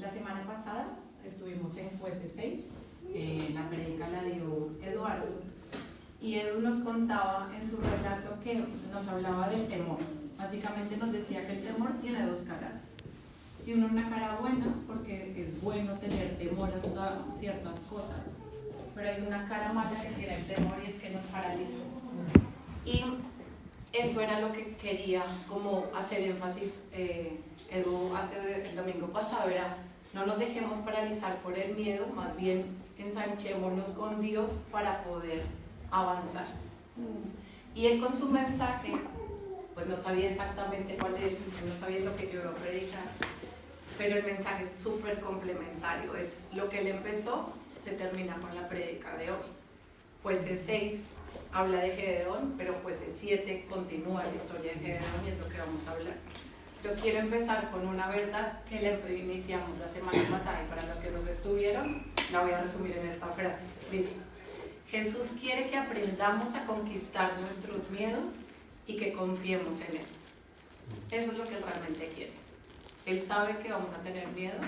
La semana pasada estuvimos en Jueces 6, la predica la dio Eduardo, y Edu nos contaba en su relato que nos hablaba del temor. Básicamente nos decía que el temor tiene dos caras. Tiene una cara buena, porque es bueno tener temor hasta ciertas cosas, pero hay una cara mala que tiene el temor y es que nos paraliza. Y eso era lo que quería como hacer énfasis Edu hace el domingo pasado, era no nos dejemos paralizar por el miedo, más bien ensanchémonos con Dios para poder avanzar. Y él con su mensaje, pues no sabía exactamente cuál era, no sabía lo que yo iba a predicar, pero el mensaje es súper complementario, es lo que él empezó, se termina con la prédica de hoy. Jueces 6 habla de Gedeón, pero Jueces 7 continúa la historia de Gedeón y es lo que vamos a hablar. Yo quiero empezar con una verdad que le iniciamos la semana pasada y para los que nos estuvieron, la voy a resumir en esta frase. Dice, Jesús quiere que aprendamos a conquistar nuestros miedos y que confiemos en Él. Eso es lo que Él realmente quiere. Él sabe que vamos a tener miedo,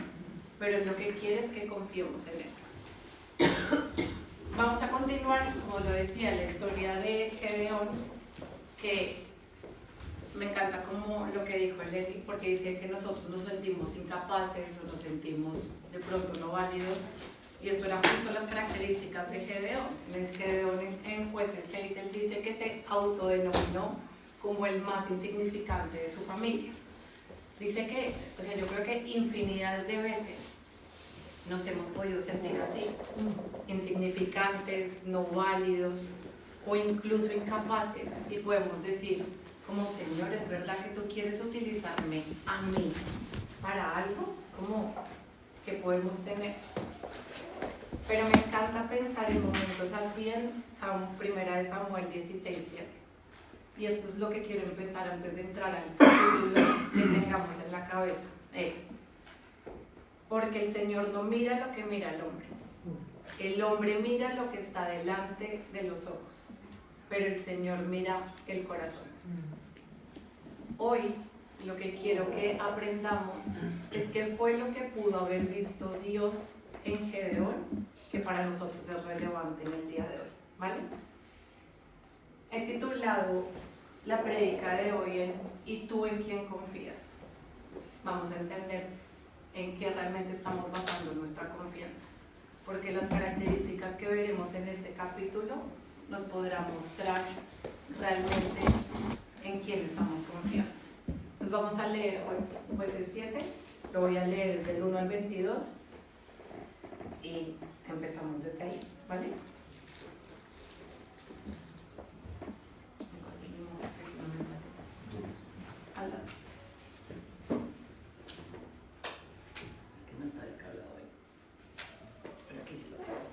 pero lo que quiere es que confiemos en Él. Vamos a continuar, como lo decía, la historia de Gedeón, que me encanta como lo que dijo Eleni, porque dice que nosotros nos sentimos incapaces o nos sentimos de pronto no válidos, y esto era justo las características de Gedeón. En Jueces 6 él dice que se autodenominó como el más insignificante de su familia. Dice que, o sea, yo creo que infinidad de veces nos hemos podido sentir así, insignificantes, no válidos o incluso incapaces, y podemos decir como Señor, ¿es verdad que tú quieres utilizarme a mí para algo? Es como que podemos tener. Pero me encanta pensar en momentos así en 1 de Samuel 16:7. Y esto es lo que quiero empezar antes de entrar al capítulo que tengamos en la cabeza. Es, porque el Señor no mira lo que mira el hombre. El hombre mira lo que está delante de los ojos, pero el Señor mira el corazón. Hoy lo que quiero que aprendamos es qué fue lo que pudo haber visto Dios en Gedeón, que para nosotros es relevante en el día de hoy, ¿vale? He titulado la prédica de hoy en ¿y tú en quién confías? Vamos a entender en qué realmente estamos basando nuestra confianza, porque las características que veremos en este capítulo nos podrán mostrar realmente en quién estamos confiando. Pues vamos a leer Jueces 7, lo voy a leer del 1 al 22 y empezamos desde ahí, ¿vale? Es que no está descargado hoy, pero aquí sí lo tengo.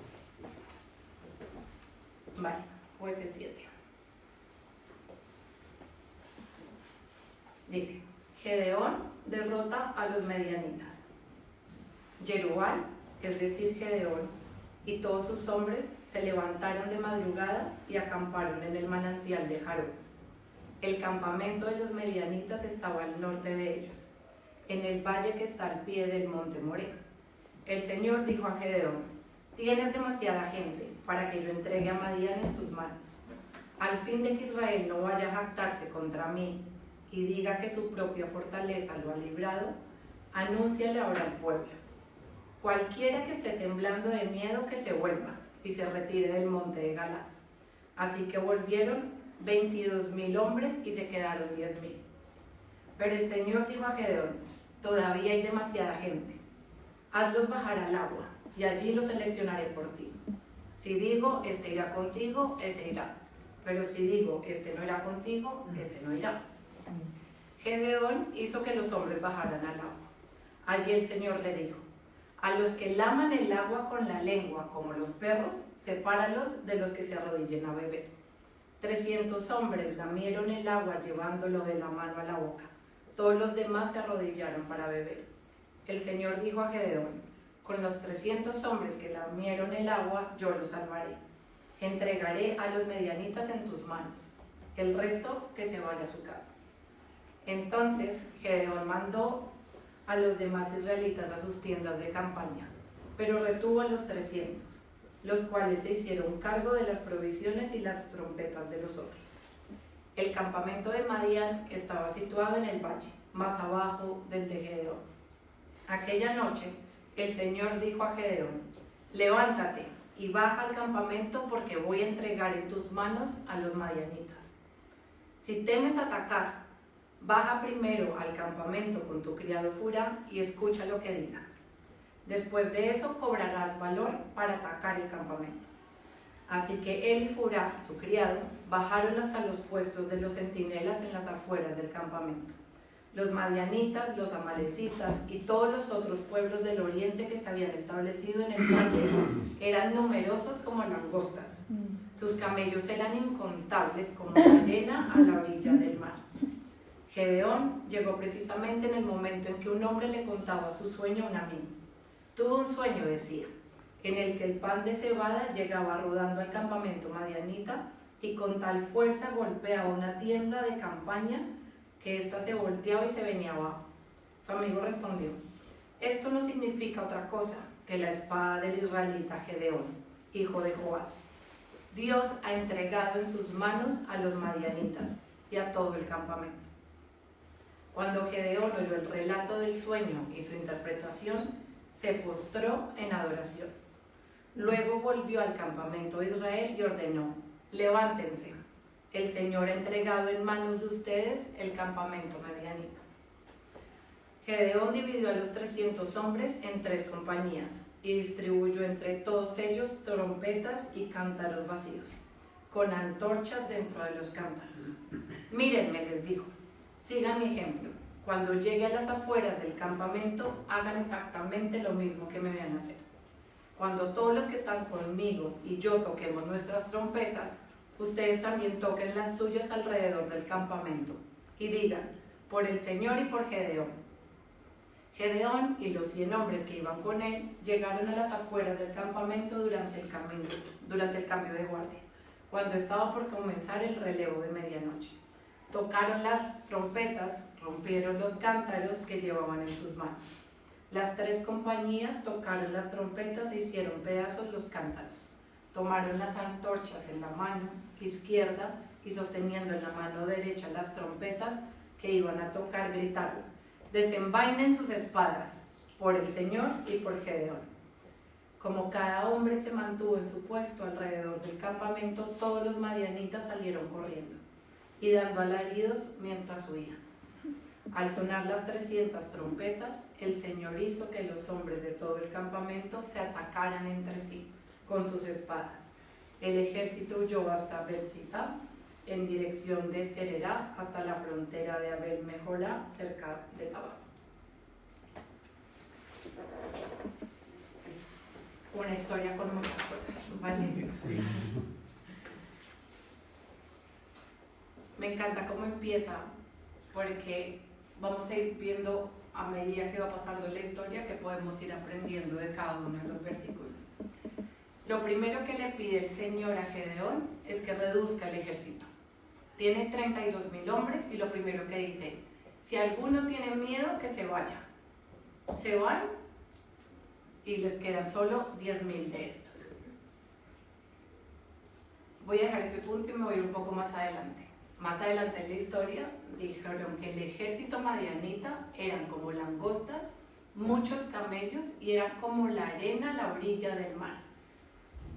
Vale, Jueces 7. Dice, Gedeón derrota a los medianitas. Jerubal, es decir, Gedeón, y todos sus hombres se levantaron de madrugada y acamparon en el manantial de Jaroc. El campamento de los medianitas estaba al norte de ellos, en el valle que está al pie del monte Moré. El Señor dijo a Gedeón, tienes demasiada gente para que yo entregue a Madián en sus manos. Al fin de que Israel no vaya a jactarse contra mí y diga que su propia fortaleza lo ha librado, anúnciale ahora al pueblo. Cualquiera que esté temblando de miedo que se vuelva y se retire del monte de Galaad. Así que volvieron 22,000 hombres y se quedaron 10,000. Pero el Señor dijo a Gedeón, todavía hay demasiada gente. Hazlos bajar al agua y allí los seleccionaré por ti. Si digo, este irá contigo, ese irá. Pero si digo, este no irá contigo, ese no irá. Gedeón hizo que los hombres bajaran al agua. Allí el Señor le dijo, a los que laman el agua con la lengua como los perros, sepáralos de los que se arrodillen a beber. 300 hombres lamieron el agua llevándolo de la mano a la boca. Todos los demás se arrodillaron para beber. El Señor dijo a Gedeón, con los 300 hombres que lamieron el agua, yo los salvaré. Entregaré a los medianitas en tus manos. El resto que se vaya a su casa. Entonces Gedeón mandó a los demás israelitas a sus tiendas de campaña, pero retuvo a los 300, los cuales se hicieron cargo de las provisiones y las trompetas de los otros. El campamento de Madián estaba situado en el valle, más abajo del de Gedeón. Aquella noche, el Señor dijo a Gedeón: levántate y baja al campamento, porque voy a entregar en tus manos a los madianitas. Si temes atacar, baja primero al campamento con tu criado Furá y escucha lo que diga. Después de eso cobrarás valor para atacar el campamento. Así que él y Furá, su criado, bajaron hasta los puestos de los centinelas en las afueras del campamento. Los madianitas, los amalecitas y todos los otros pueblos del oriente que se habían establecido en el valle eran numerosos como langostas. Sus camellos eran incontables como la arena a la orilla del mar. Gedeón llegó precisamente en el momento en que un hombre le contaba su sueño a un amigo. Tuvo un sueño, decía, en el que el pan de cebada llegaba rodando al campamento madianita y con tal fuerza golpeaba una tienda de campaña que ésta se volteaba y se venía abajo. Su amigo respondió: esto no significa otra cosa que la espada del israelita Gedeón, hijo de Joás. Dios ha entregado en sus manos a los madianitas y a todo el campamento. Cuando Gedeón oyó el relato del sueño y su interpretación, se postró en adoración. Luego volvió al campamento de Israel y ordenó: levántense, el Señor ha entregado en manos de ustedes el campamento madianita. Gedeón dividió a los 300 hombres en 3 compañías y distribuyó entre todos ellos trompetas y cántaros vacíos, con antorchas dentro de los cántaros. Mírenme, les dijo, sigan mi ejemplo. Cuando llegue a las afueras del campamento, hagan exactamente lo mismo que me vean hacer. Cuando todos los que están conmigo y yo toquemos nuestras trompetas, ustedes también toquen las suyas alrededor del campamento y digan: por el Señor y por Gedeón. Gedeón y los 100 hombres que iban con él llegaron a las afueras del campamento durante el cambio de guardia, cuando estaba por comenzar el relevo de medianoche. Tocaron las trompetas, rompieron los cántaros que llevaban en sus manos. Las 3 compañías tocaron las trompetas e hicieron pedazos los cántaros. Tomaron las antorchas en la mano izquierda y sosteniendo en la mano derecha las trompetas que iban a tocar, gritaron: desenvainen sus espadas, por el Señor y por Gedeón. Como cada hombre se mantuvo en su puesto alrededor del campamento, todos los madianitas salieron corriendo y dando alaridos mientras huían. Al sonar las 300 trompetas, el Señor hizo que los hombres de todo el campamento se atacaran entre sí con sus espadas. El ejército huyó hasta Bet-Sitá, en dirección de Sererá, hasta la frontera de Abel-Mejolá, cerca de Tabá. Es una historia con muchas cosas, ¿vale? Sí. Me encanta cómo empieza, porque vamos a ir viendo a medida que va pasando la historia que podemos ir aprendiendo de cada uno de los versículos. Lo primero que le pide el Señor a Gedeón es que reduzca el ejército. Tiene 32.000 hombres y lo primero que dice: si alguno tiene miedo, que se vaya. Se van y les quedan solo 10.000 de estos. Voy a dejar ese punto y me voy un poco más adelante. Más adelante en la historia dijeron que el ejército madianita eran como langostas, muchos camellos y eran como la arena a la orilla del mar.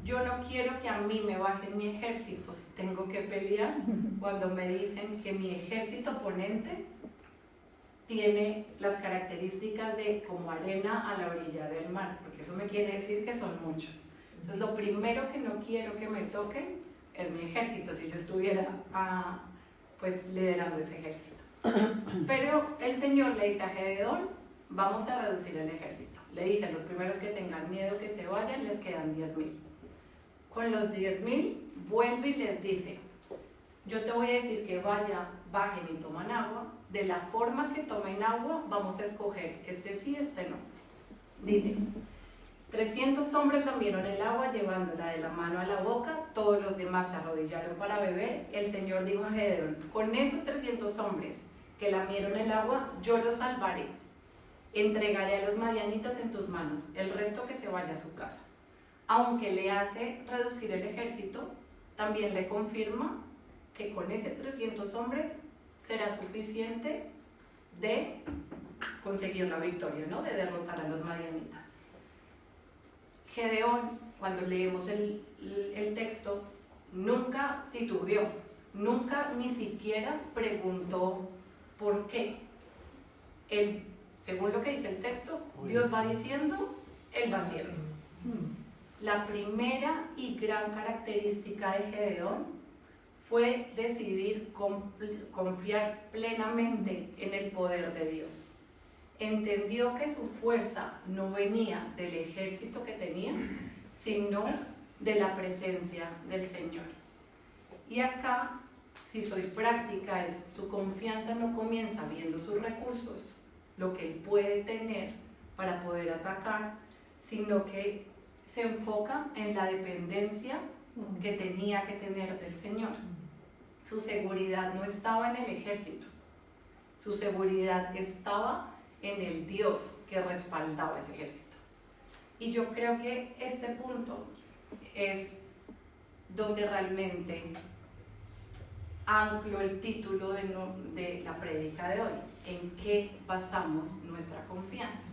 Yo no quiero que a mí me bajen mi ejército si tengo que pelear, cuando me dicen que mi ejército oponente tiene las características de como arena a la orilla del mar, porque eso me quiere decir que son muchos. Entonces lo primero que no quiero que me toquen es mi ejército, si yo estuviera pues liderando ese ejército. Pero el Señor le dice a Gedeón: vamos a reducir el ejército. Le dice: los primeros que tengan miedo que se vayan, les quedan 10.000. Con los 10.000 vuelve y les dice: yo te voy a decir que bajen y toman agua. De la forma que tomen agua, vamos a escoger este sí, este no. Dice: 300 hombres lambieron el agua llevándola de la mano a la boca, todos los demás se arrodillaron para beber. El Señor dijo a Gedeón: con esos 300 hombres que lambieron el agua, yo los salvaré. entregaré a los madianitas en tus manos, el resto que se vaya a su casa. Aunque le hace reducir el ejército, también le confirma que con ese 300 hombres será suficiente de conseguir la victoria, ¿no? De derrotar a los madianitas. Gedeón, cuando leemos el texto, nunca titubeó, nunca ni siquiera preguntó por qué. Él, según lo que dice el texto, Dios va diciendo, Él va haciendo. La primera y gran característica de Gedeón fue decidir confiar plenamente en el poder de Dios. Entendió que su fuerza no venía del ejército que tenía, sino de la presencia del Señor. Y acá, si soy práctica, es su confianza no comienza viendo sus recursos, lo que él puede tener para poder atacar, sino que se enfoca en la dependencia que tenía que tener del Señor. Su seguridad no estaba en el ejército, su seguridad estaba en el Dios que respaldaba ese ejército. Y yo creo que este punto es donde realmente anclo el título de la prédica de hoy, en qué basamos nuestra confianza.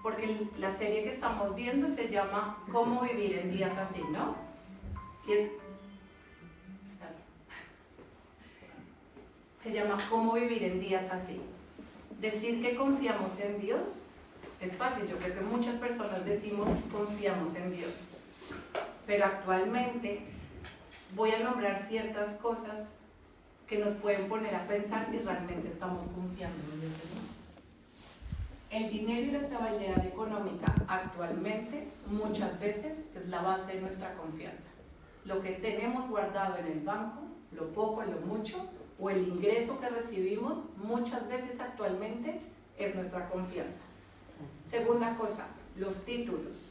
Porque la serie que estamos viendo se llama ¿Cómo vivir en días así?, ¿no? Se llama ¿Cómo vivir en días así? Decir que confiamos en Dios es fácil. Yo creo que muchas personas decimos confiamos en Dios. Pero actualmente voy a nombrar ciertas cosas que nos pueden poner a pensar si realmente estamos confiando en Dios o no. El dinero y la estabilidad económica actualmente muchas veces es la base de nuestra confianza. Lo que tenemos guardado en el banco, lo poco, lo mucho, o el ingreso que recibimos, muchas veces actualmente es nuestra confianza. Segunda cosa, los títulos.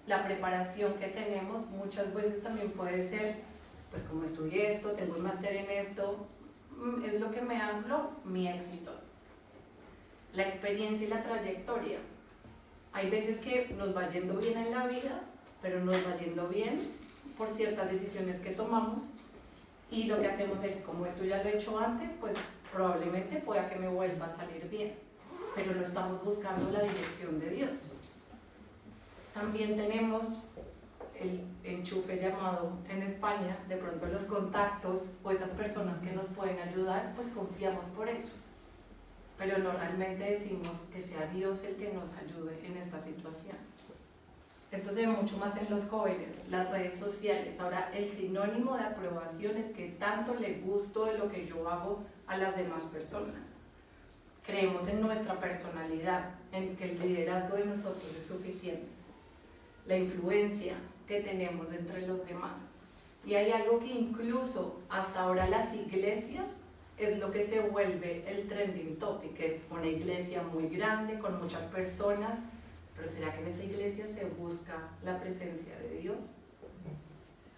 La preparación que tenemos muchas veces también puede ser, pues como estudié esto, tengo un máster en esto, es lo que me ancló mi éxito. La experiencia y la trayectoria. Hay veces que nos va yendo bien en la vida, pero nos va yendo bien por ciertas decisiones que tomamos, y lo que hacemos es, como esto ya lo he hecho antes, pues probablemente pueda que me vuelva a salir bien, pero no estamos buscando la dirección de Dios. También tenemos el enchufe llamado en España, de pronto los contactos o esas personas que nos pueden ayudar, pues confiamos por eso. Pero no realmente decimos que sea Dios el que nos ayude en esta situación. Esto se ve mucho más en los jóvenes, las redes sociales. Ahora, el sinónimo de aprobación es que tanto le gusto de lo que yo hago a las demás personas. Creemos en nuestra personalidad, en que el liderazgo de nosotros es suficiente. La influencia que tenemos entre los demás. Y hay algo que incluso hasta ahora las iglesias es lo que se vuelve el trending topic, que es una iglesia muy grande, con muchas personas, pero ¿será que en esa iglesia se busca la presencia de Dios?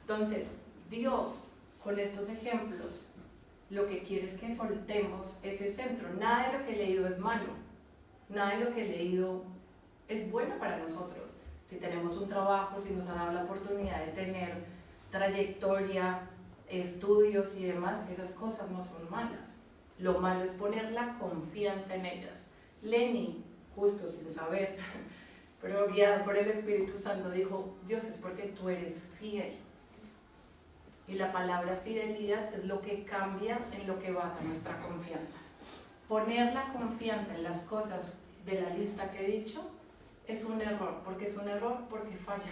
Entonces, Dios, con estos ejemplos, lo que quiere es que soltemos ese centro. Nada de lo que he leído es malo, nada de lo que he leído es bueno para nosotros. Si tenemos un trabajo, si nos han dado la oportunidad de tener trayectoria, estudios y demás, esas cosas no son malas. Lo malo es poner la confianza en ellas. Lenny, justo sin saber, pero guiado por el Espíritu Santo, dijo: Dios, es porque tú eres fiel. Y la palabra fidelidad es lo que cambia en lo que basa nuestra confianza. Poner la confianza en las cosas de la lista que he dicho es un error. ¿Por qué es un error? Porque falla.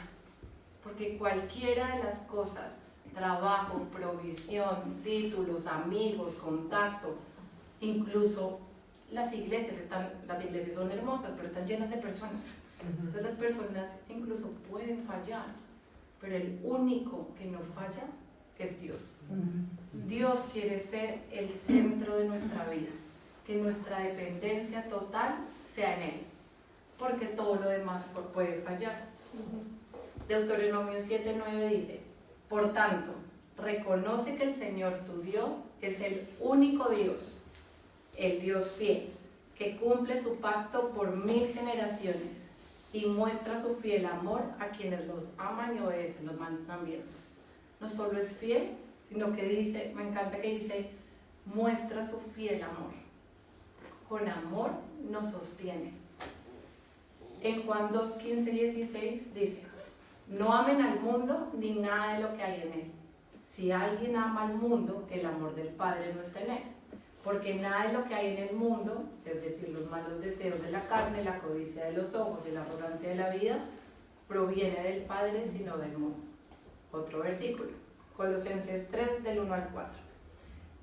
Porque cualquiera de las cosas, trabajo, provisión, títulos, amigos, contacto, incluso las iglesias son hermosas, pero están llenas de personas. Entonces las personas incluso pueden fallar, pero el único que no falla es Dios. Dios quiere ser el centro de nuestra vida, que nuestra dependencia total sea en Él, porque todo lo demás puede fallar. Deuteronomio 7:9 dice: por tanto, reconoce que el Señor tu Dios es el único Dios, el Dios fiel, que cumple su pacto por 1000 generaciones y muestra su fiel amor a quienes los aman y obedecen los mandamientos. No solo es fiel, sino que dice, me encanta que dice, muestra su fiel amor. Con amor nos sostiene. En Juan 2, 15, 16 dice, no amen al mundo ni nada de lo que hay en él. Si alguien ama al mundo, el amor del Padre no está en él. Porque nada de lo que hay en el mundo, es decir, los malos deseos de la carne, la codicia de los ojos y la arrogancia de la vida, proviene del Padre, sino del mundo. Otro versículo, Colosenses 3, del 1 al 4.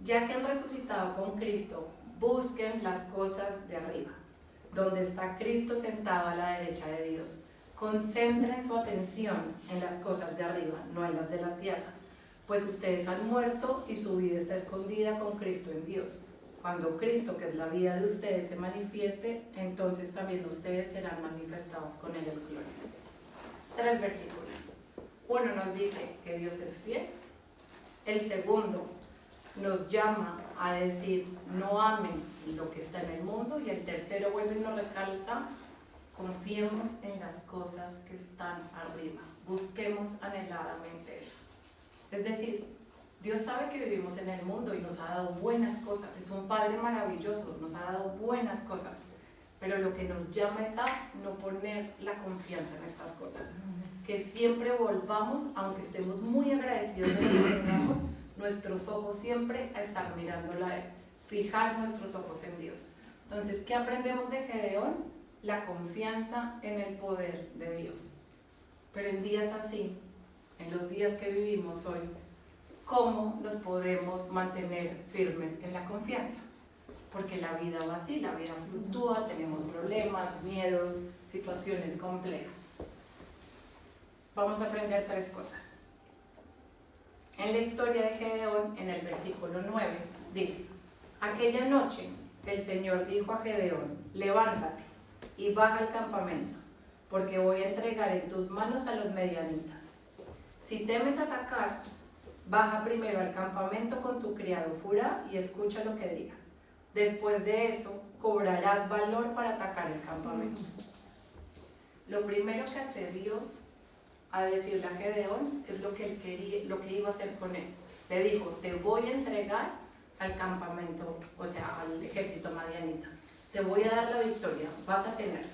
Ya que han resucitado con Cristo, busquen las cosas de arriba, donde está Cristo sentado a la derecha de Dios. Concentren su atención en las cosas de arriba, no en las de la tierra, pues ustedes han muerto y su vida está escondida con Cristo en Dios. Cuando Cristo, que es la vida de ustedes, se manifieste, entonces también ustedes serán manifestados con él en gloria. 3 versículos. Uno nos dice que Dios es fiel. El segundo nos llama a decir, no amen lo que está en el mundo. Y el tercero vuelve y nos recalca, confiemos en las cosas que están arriba. Busquemos anheladamente eso. Es decir, Dios sabe que vivimos en el mundo y nos ha dado buenas cosas. Es un Padre maravilloso, nos ha dado buenas cosas. Pero lo que nos llama es a no poner la confianza en estas cosas. Que siempre volvamos, aunque estemos muy agradecidos de lo que tengamos, nuestros ojos siempre a estar mirándola a él. Fijar nuestros ojos en Dios. Entonces, ¿qué aprendemos de Gedeón? La confianza en el poder de Dios. Pero en días así, en los días que vivimos hoy, ¿cómo nos podemos mantener firmes en la confianza? Porque la vida va así, la vida fluctúa, tenemos problemas, miedos, situaciones complejas. Vamos a aprender 3 cosas. En la historia de Gedeón, en el versículo 9, dice, aquella noche el Señor dijo a Gedeón, levántate y baja al campamento, porque voy a entregar en tus manos a los medianitas. Si temes atacar, baja primero al campamento con tu criado Furá y escucha lo que diga. Después de eso, cobrarás valor para atacar el campamento. Lo primero que hace Dios a decirle a Gedeón es lo que él quería, lo que iba a hacer con él. Le dijo, te voy a entregar al campamento, o sea, al ejército madianita. Te voy a dar la victoria, vas a tenerla.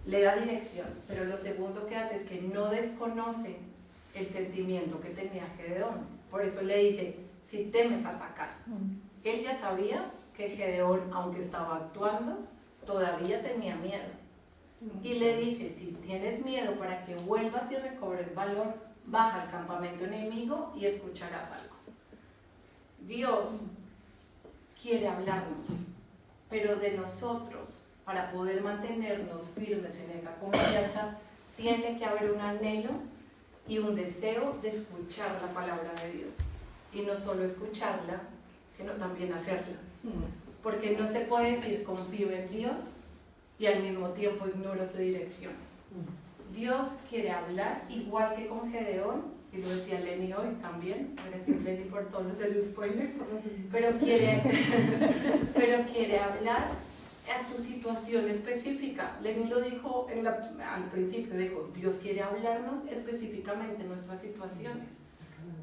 Le da dirección, pero lo segundo que hace es que no desconoce el sentimiento que tenía Gedeón. Por eso le dice, si temes atacar. Él ya sabía que Gedeón, aunque estaba actuando, todavía tenía miedo. Y le dice, si tienes miedo para que vuelvas y recobres valor, baja al campamento enemigo y escucharás algo. Dios quiere hablarnos, pero de nosotros, para poder mantenernos firmes en esa confianza, tiene que haber un anhelo y un deseo de escuchar la palabra de Dios. Y no solo escucharla, sino también hacerla. Porque no se puede decir confío en Dios y al mismo tiempo ignoro su dirección. Dios quiere hablar igual que con Gedeón, y lo decía Lenny hoy también, gracias Lenny por todos los spoilers, pero quiere hablar a tu situación específica. Lenny lo dijo al principio, dijo, Dios quiere hablarnos específicamente en nuestras situaciones.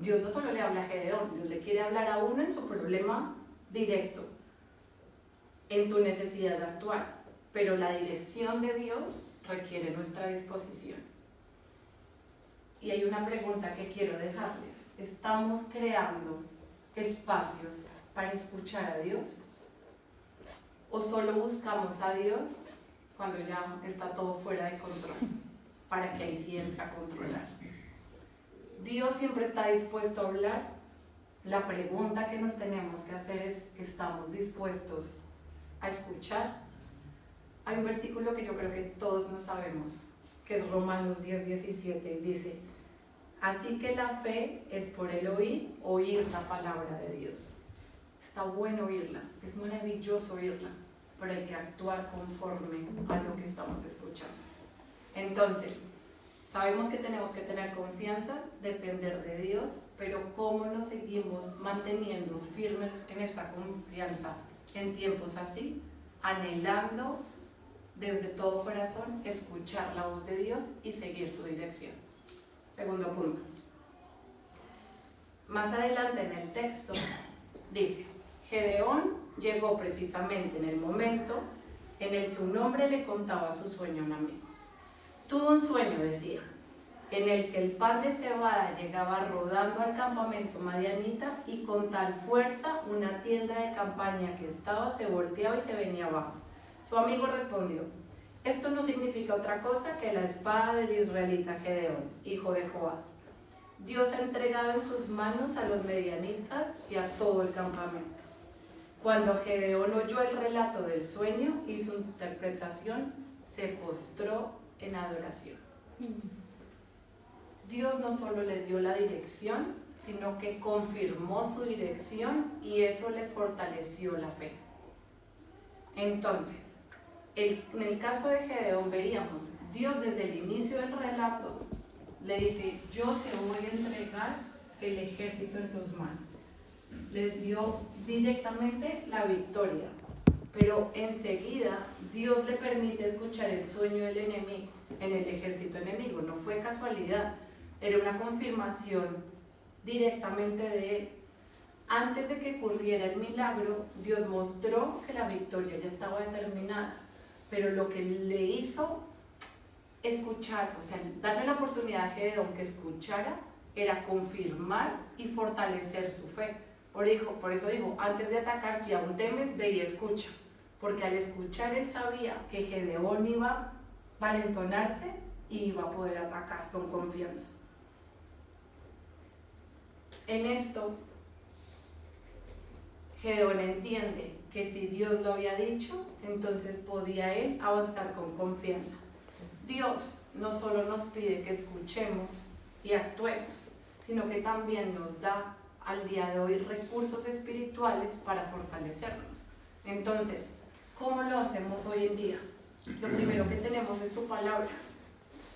Dios no solo le habla a Gedeón, Dios le quiere hablar a uno en su problema directo, en tu necesidad actual, pero la dirección de Dios requiere nuestra disposición. Y hay una pregunta que quiero dejarles. ¿Estamos creando espacios para escuchar a Dios? ¿O solo buscamos a Dios cuando ya está todo fuera de control, para que ahí sí entre a controlar? Dios siempre está dispuesto a hablar. La pregunta que nos tenemos que hacer es, ¿estamos dispuestos a escuchar? Hay un versículo que yo creo que todos no sabemos, que es Romanos 10, 17, y dice, así que la fe es por el oír la palabra de Dios. Está bueno oírla, es maravilloso oírla, pero hay que actuar conforme a lo que estamos escuchando. Entonces, sabemos que tenemos que tener confianza, depender de Dios, pero ¿cómo nos seguimos manteniendo firmes en esta confianza en tiempos así? anhelando desde todo corazón escuchar la voz de Dios y seguir su dirección. Segundo punto. Más adelante en el texto dice, Gedeón llegó precisamente en el momento en el que un hombre le contaba su sueño a un amigo. Tuvo un sueño, decía, en el que el pan de cebada llegaba rodando al campamento madianita y con tal fuerza una tienda de campaña que estaba se volteaba y se venía abajo. Su amigo respondió, esto no significa otra cosa que la espada del israelita Gedeón, hijo de Joás. Dios ha entregado en sus manos a los medianitas y a todo el campamento. Cuando Gedeón oyó el relato del sueño y su interpretación, se postró en adoración. Dios no solo le dio la dirección, sino que confirmó su dirección y eso le fortaleció la fe. Entonces, en el caso de Gedeón veíamos, Dios desde el inicio del relato le dice, yo te voy a entregar el ejército en tus manos. Les dio directamente la victoria, pero enseguida Dios le permite escuchar el sueño del enemigo en el ejército enemigo. No fue casualidad, era una confirmación directamente de él. Antes de que ocurriera el milagro, Dios mostró que la victoria ya estaba determinada, pero lo que le hizo escuchar, o sea, darle la oportunidad a Gedeón que escuchara, era confirmar y fortalecer su fe. Por eso dijo, antes de atacar, si aún temes, ve y escucha. Porque al escuchar él sabía que Gedeón iba a valentonarse y iba a poder atacar con confianza. En esto, Gedeón entiende que si Dios lo había dicho, entonces podía él avanzar con confianza. Dios no solo nos pide que escuchemos y actuemos, sino que también nos da al día de hoy recursos espirituales para fortalecernos. Entonces, ¿cómo lo hacemos hoy en día? Lo primero que tenemos es su palabra.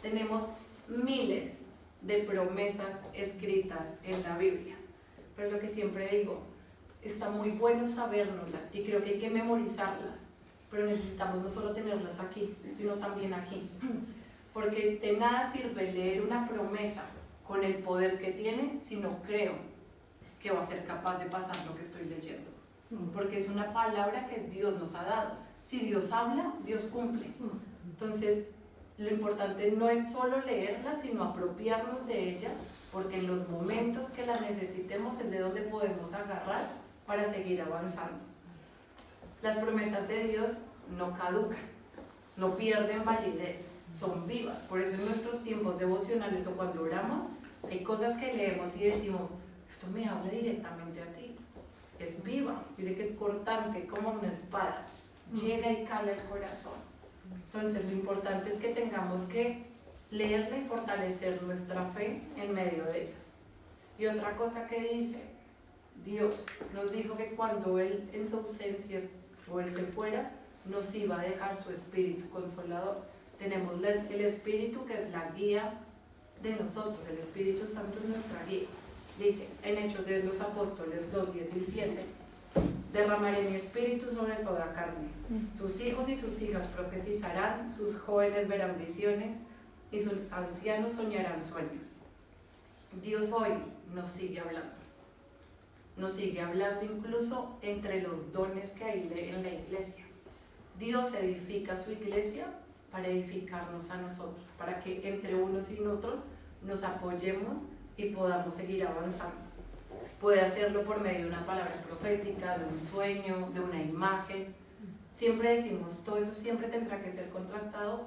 Tenemos miles de promesas escritas en la Biblia. Pero lo que siempre digo, está muy bueno sabérnoslas y creo que hay que memorizarlas, pero necesitamos no solo tenerlas aquí, sino también aquí. Porque de nada sirve leer una promesa con el poder que tiene si no creo que va a ser capaz de pasar lo que estoy leyendo. Porque es una palabra que Dios nos ha dado. Si Dios habla, Dios cumple. Entonces, lo importante no es solo leerla, sino apropiarnos de ella, porque en los momentos que la necesitemos es de donde podemos agarrar para seguir avanzando. Las promesas de Dios no caducan, no pierden validez, son vivas. Por eso en nuestros tiempos devocionales o cuando oramos, hay cosas que leemos y decimos, esto me habla directamente a ti. Es viva, dice que es cortante como una espada, llega y cala el corazón. Entonces lo importante es que tengamos que leerla y fortalecer nuestra fe en medio de ellos. Y otra cosa que dice, Dios nos dijo que cuando Él en su ausencia o Él se fuera, nos iba a dejar su Espíritu Consolador. Tenemos el Espíritu que es la guía de nosotros, el Espíritu Santo es nuestra guía. Dice en Hechos de los Apóstoles 2:17, derramaré mi espíritu sobre toda carne. Sus hijos y sus hijas profetizarán, sus jóvenes verán visiones y sus ancianos soñarán sueños. Dios hoy nos sigue hablando. Nos sigue hablando incluso entre los dones que hay en la iglesia. Dios edifica su iglesia para edificarnos a nosotros, para que entre unos y otros nos apoyemos y podamos seguir avanzando. Puede hacerlo por medio de una palabra profética, de un sueño, de una imagen. Siempre decimos, todo eso siempre tendrá que ser contrastado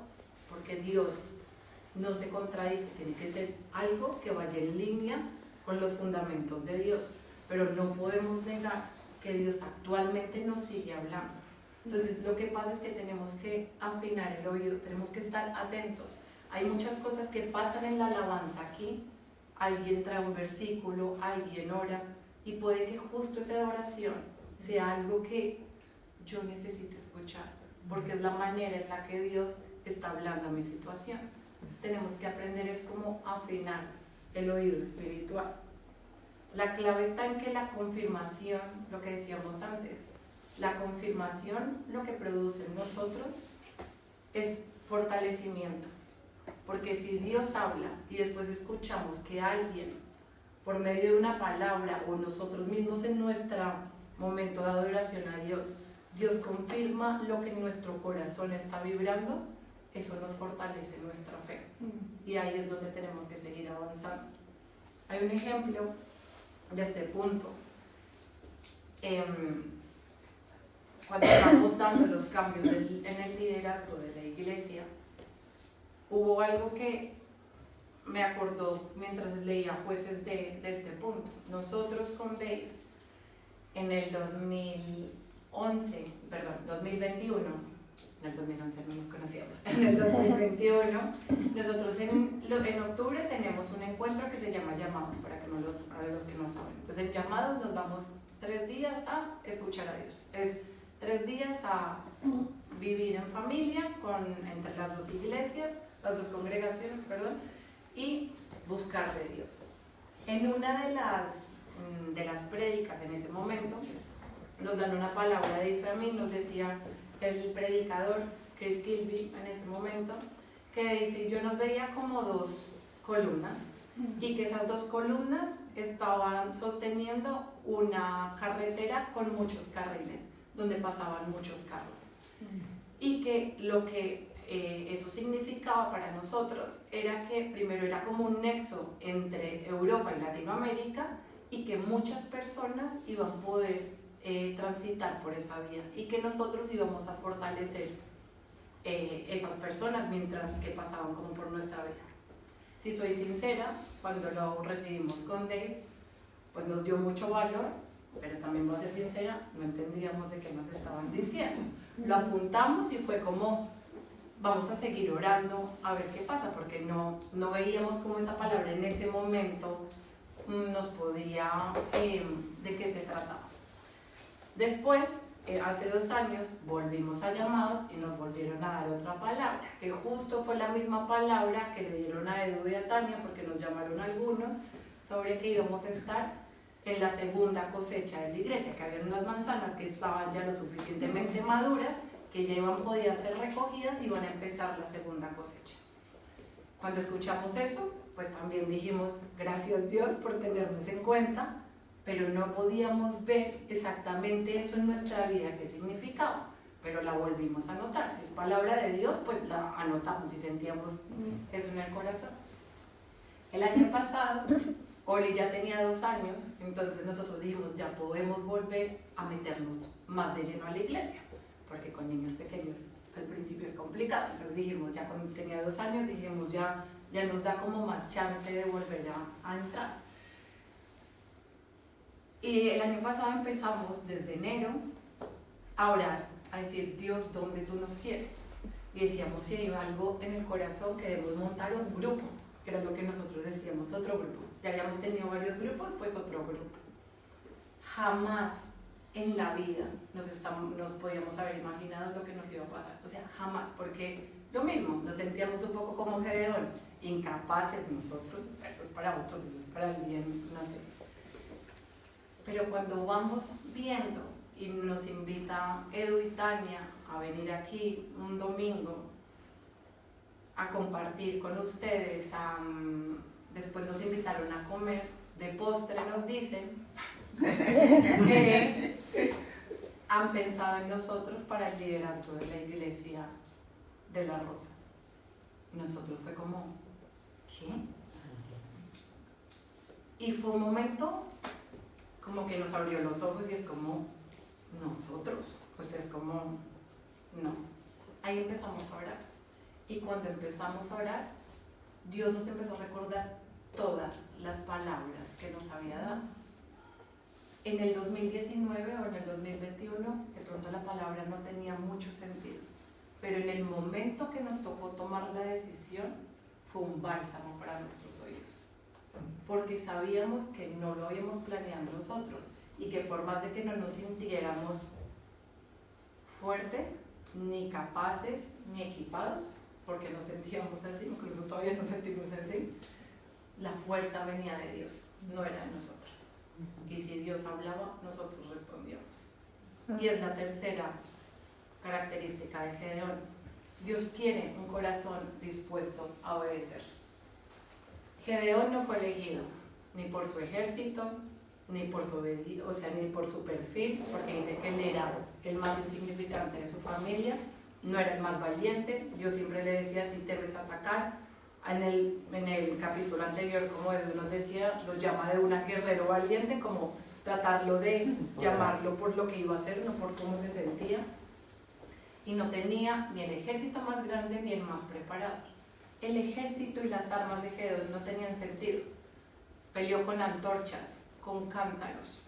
porque Dios no se contradice, tiene que ser algo que vaya en línea con los fundamentos de Dios. Pero no podemos negar que Dios actualmente nos sigue hablando. Entonces lo que pasa es que tenemos que afinar el oído, tenemos que estar atentos. Hay muchas cosas que pasan en la alabanza aquí. Alguien trae un versículo, alguien ora, y puede que justo esa oración sea algo que yo necesite escuchar, porque es la manera en la que Dios está hablando a mi situación. Entonces tenemos que aprender es cómo afinar el oído espiritual. La clave está en que la confirmación, lo que decíamos antes, La confirmación lo que produce en nosotros es fortalecimiento. Porque si Dios habla y después escuchamos que alguien, por medio de una palabra o nosotros mismos en nuestro momento de adoración a Dios, Dios confirma lo que en nuestro corazón está vibrando, eso nos fortalece nuestra fe. Y ahí es donde tenemos que seguir avanzando. Hay un ejemplo de este punto. Cuando estamos dando los cambios en el liderazgo de la iglesia, hubo algo que me acordó mientras leía Jueces de este punto. Nosotros con Dave, en el 2021, en el 2011 no nos conocíamos, en el 2021, nosotros en octubre tenemos un encuentro que se llama Llamados, para los que no saben. Entonces en Llamados nos vamos 3 días a escuchar a Dios. Es 3 días a vivir en familia entre las dos iglesias, las dos congregaciones, y buscar de Dios. En una de las prédicas en ese momento, nos dan una palabra de fe a mí, nos decía el predicador Chris Kilby en ese momento, que yo nos veía como 2 columnas y que esas 2 columnas estaban sosteniendo una carretera con muchos carriles, donde pasaban muchos carros. Y que lo que eso significaba para nosotros era que primero era como un nexo entre Europa y Latinoamérica y que muchas personas iban a poder transitar por esa vía y que nosotros íbamos a fortalecer esas personas mientras que pasaban como por nuestra vida. Si soy sincera, cuando lo recibimos con Dave, pues nos dio mucho valor, pero también voy a ser sincera, no entendíamos de qué nos estaban diciendo. Lo apuntamos y fue como, vamos a seguir orando a ver qué pasa, porque no veíamos cómo esa palabra en ese momento nos podía, de qué se trataba. Después, hace 2 años, volvimos a Llamados y nos volvieron a dar otra palabra, que justo fue la misma palabra que le dieron a Edu y a Tania, porque nos llamaron algunos, sobre que íbamos a estar en la segunda cosecha de la iglesia, que había unas manzanas que estaban ya lo suficientemente maduras, que ya podían ser recogidas y iban a empezar la segunda cosecha. Cuando escuchamos eso, pues también dijimos, gracias Dios por tenernos en cuenta, pero no podíamos ver exactamente eso en nuestra vida, qué significaba, pero la volvimos a anotar. Si es palabra de Dios, pues la anotamos y sentíamos eso en el corazón. El año pasado, Oli ya tenía 2 años, entonces nosotros dijimos, ya podemos volver a meternos más de lleno a la iglesia, porque con niños pequeños al principio es complicado. Entonces dijimos, ya cuando tenía 2 años, dijimos, ya nos da como más chance de volver a entrar. Y el año pasado empezamos desde enero a orar, a decir, Dios, ¿dónde tú nos quieres? Y decíamos, si hay algo en el corazón, queremos montar un grupo, que era lo que nosotros decíamos, otro grupo. Ya habíamos tenido varios grupos, pues otro grupo. Jamás en la vida nos podíamos haber imaginado lo que nos iba a pasar. O sea, jamás, porque lo mismo, nos sentíamos un poco como Gedeón, incapaces nosotros, o sea, eso es para otros, eso es para alguien, no sé. Pero cuando vamos viendo y nos invita Edu y Tania a venir aquí un domingo a compartir con ustedes, después nos invitaron a comer, de postre nos dicen que han pensado en nosotros para el liderazgo de la iglesia de las Rosas. Nosotros fue como, ¿qué? Y fue un momento como que nos abrió los ojos y es como, nosotros, pues es como, no. Ahí empezamos a orar. Y cuando empezamos a orar, Dios nos empezó a recordar todas las palabras que nos había dado. En el 2019 o en el 2021, de pronto la palabra no tenía mucho sentido. Pero en el momento que nos tocó tomar la decisión, fue un bálsamo para nuestros oídos. Porque sabíamos que no lo habíamos planeado nosotros y que por más de que no nos sintiéramos fuertes, ni capaces, ni equipados, porque nos sentíamos así, incluso todavía nos sentimos así, la fuerza venía de Dios, no era de nosotros. Y si Dios hablaba, nosotros respondíamos. Y es la tercera característica de Gedeón. Dios quiere un corazón dispuesto a obedecer. Gedeón no fue elegido ni por su ejército, ni por su ni por su perfil, porque dice que él era el más insignificante de su familia, no era el más valiente. Yo siempre le decía, si te ves atacar, en el capítulo anterior, como Dios nos decía, lo llama de un guerrero valiente, como tratarlo de llamarlo por lo que iba a hacer, no por cómo se sentía. Y no tenía ni el ejército más grande ni el más preparado. El ejército y las armas de Gedeón no tenían sentido. Peleó con antorchas, con cántaros.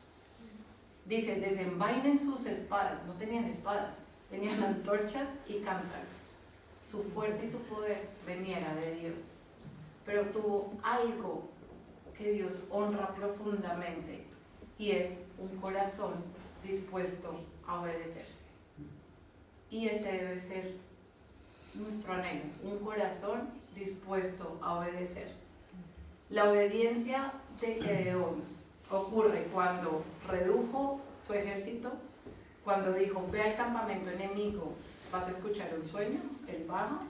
Dice, desenvainen sus espadas. No tenían espadas, tenían antorchas y cántaros. Su fuerza y su poder veniera de Dios. Pero tuvo algo que Dios honra profundamente, y es un corazón dispuesto a obedecer. Y ese debe ser nuestro anhelo, un corazón dispuesto a obedecer. La obediencia de Gedeón ocurre cuando redujo su ejército, cuando dijo, ve al campamento enemigo, vas a escuchar un sueño, él baja,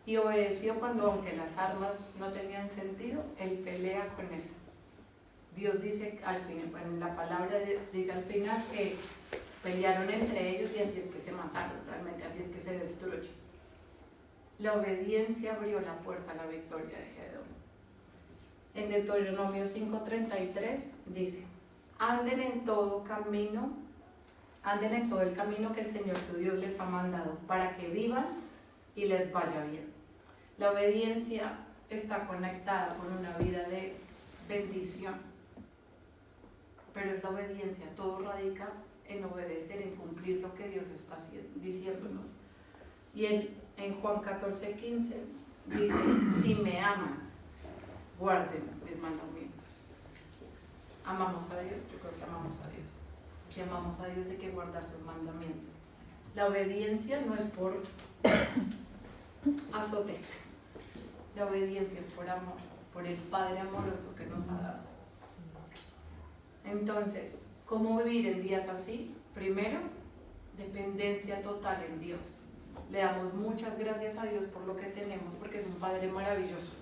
y obedeció cuando, aunque las armas no tenían sentido, él pelea con eso. Dios dice al final, bueno, la palabra dice al final que pelearon entre ellos y así es que se mataron, realmente así es que se destruye. La obediencia abrió la puerta a la victoria de Gedeón. En Deuteronomio 5:33 dice, anden en todo el camino que el Señor su Dios les ha mandado, para que vivan y les vaya bien. La obediencia está conectada con una vida de bendición, pero es la obediencia, todo radica en obedecer, en cumplir lo que Dios está diciéndonos. Y en Juan 14:15 dice, si me aman, guarden mis mandamientos. ¿Amamos a Dios? Yo creo que amamos a Dios. Si amamos a Dios hay que guardar sus mandamientos. La obediencia no es por azote. La obediencia es por amor, por el Padre amoroso que nos ha dado. Entonces, ¿cómo vivir en días así? Primero, dependencia total en Dios. Le damos muchas gracias a Dios por lo que tenemos, porque es un Padre maravilloso,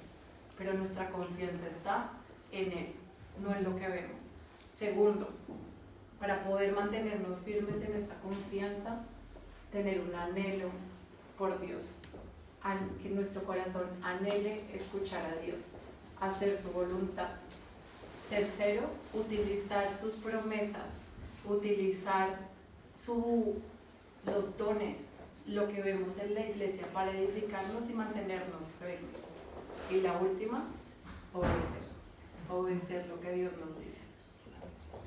pero nuestra confianza está en Él, no en lo que vemos. Segundo, para poder mantenernos firmes en esa confianza, tener un anhelo por Dios, que nuestro corazón anhele escuchar a Dios, hacer su voluntad. Tercero, utilizar sus promesas, utilizar los dones, lo que vemos en la iglesia para edificarnos y mantenernos firmes. Y la última, obedecer lo que Dios nos dice.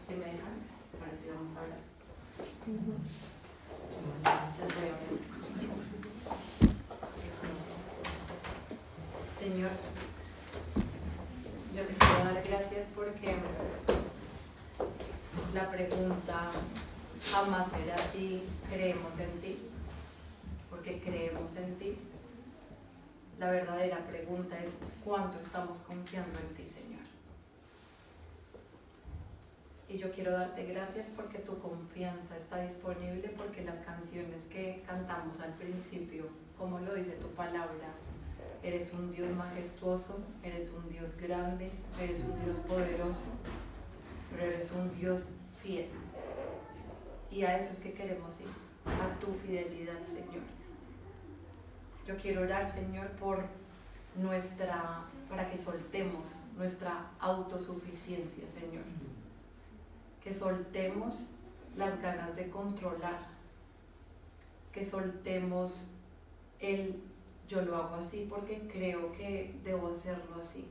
¿Sí me dejan? Ahora sí vamos a hablar. Les voy a decir. Señor, yo te quiero dar gracias porque la pregunta jamás será si creemos en ti, porque creemos en ti. La verdadera pregunta es ¿cuánto estamos confiando en ti, Señor? Y yo quiero darte gracias porque tu confianza está disponible, porque las canciones que cantamos al principio, como lo dice tu palabra, eres un Dios majestuoso, eres un Dios grande, eres un Dios poderoso, pero eres un Dios fiel. Y a eso es que queremos ir, a tu fidelidad, Señor. Yo quiero orar, Señor, para que soltemos nuestra autosuficiencia, Señor. Que soltemos las ganas de controlar, que soltemos yo lo hago así porque creo que debo hacerlo así,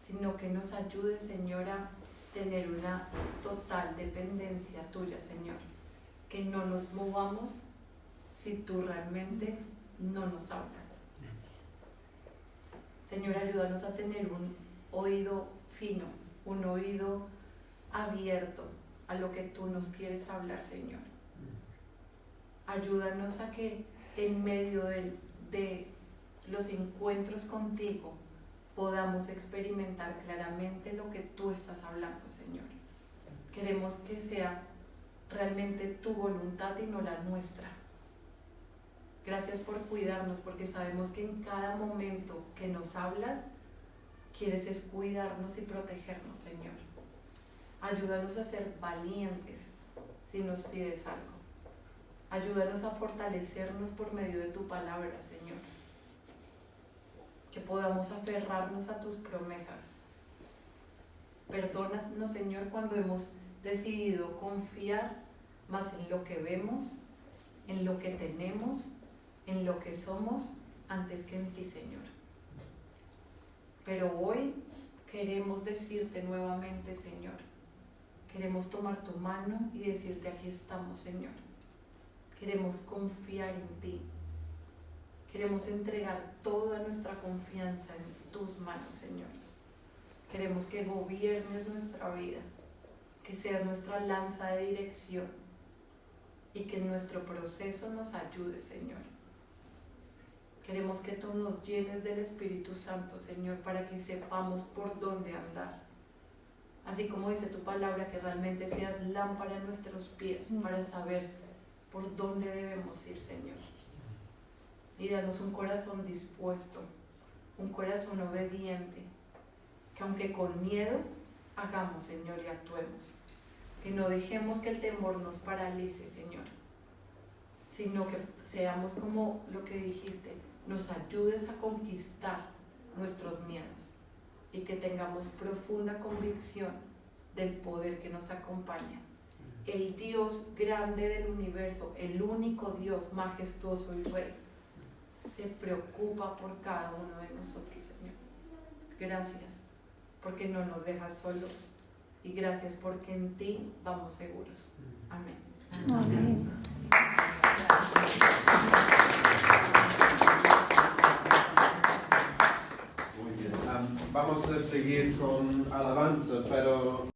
sino que nos ayude, Señor, a tener una total dependencia tuya, Señor, que no nos movamos si tú realmente no nos hablas. Señor, ayúdanos a tener un oído fino, un oído abierto a lo que tú nos quieres hablar, Señor. Ayúdanos a que en medio de los encuentros contigo podamos experimentar claramente lo que tú estás hablando, Señor. Queremos que sea realmente tu voluntad y no la nuestra. Gracias por cuidarnos, porque sabemos que en cada momento que nos hablas, quieres es cuidarnos y protegernos, Señor. Ayúdanos a ser valientes si nos pides algo. Ayúdanos a fortalecernos por medio de tu palabra, Señor. Que podamos aferrarnos a tus promesas. Perdónanos, Señor, cuando hemos decidido confiar más en lo que vemos, en lo que tenemos, en lo que somos, antes que en ti, Señor. Pero hoy queremos decirte nuevamente, Señor, queremos tomar tu mano y decirte: aquí estamos, Señor. Queremos confiar en ti. Queremos entregar toda nuestra confianza en tus manos, Señor. Queremos que gobiernes nuestra vida, que seas nuestra lanza de dirección y que en nuestro proceso nos ayudes, Señor. Queremos que tú nos llenes del Espíritu Santo, Señor, para que sepamos por dónde andar. Así como dice tu palabra, que realmente seas lámpara en nuestros pies para saber por dónde debemos ir, Señor. Y danos un corazón dispuesto, un corazón obediente, que aunque con miedo, hagamos, Señor, y actuemos. Que no dejemos que el temor nos paralice, Señor, sino que seamos como lo que dijiste, nos ayudes a conquistar nuestros miedos y que tengamos profunda convicción del poder que nos acompaña. El Dios grande del universo, el único Dios majestuoso y Rey, se preocupa por cada uno de nosotros, Señor. Gracias porque no nos dejas solos y gracias porque en ti vamos seguros. Amén. Amén. Muy bien. Vamos a seguir con alabanza, pero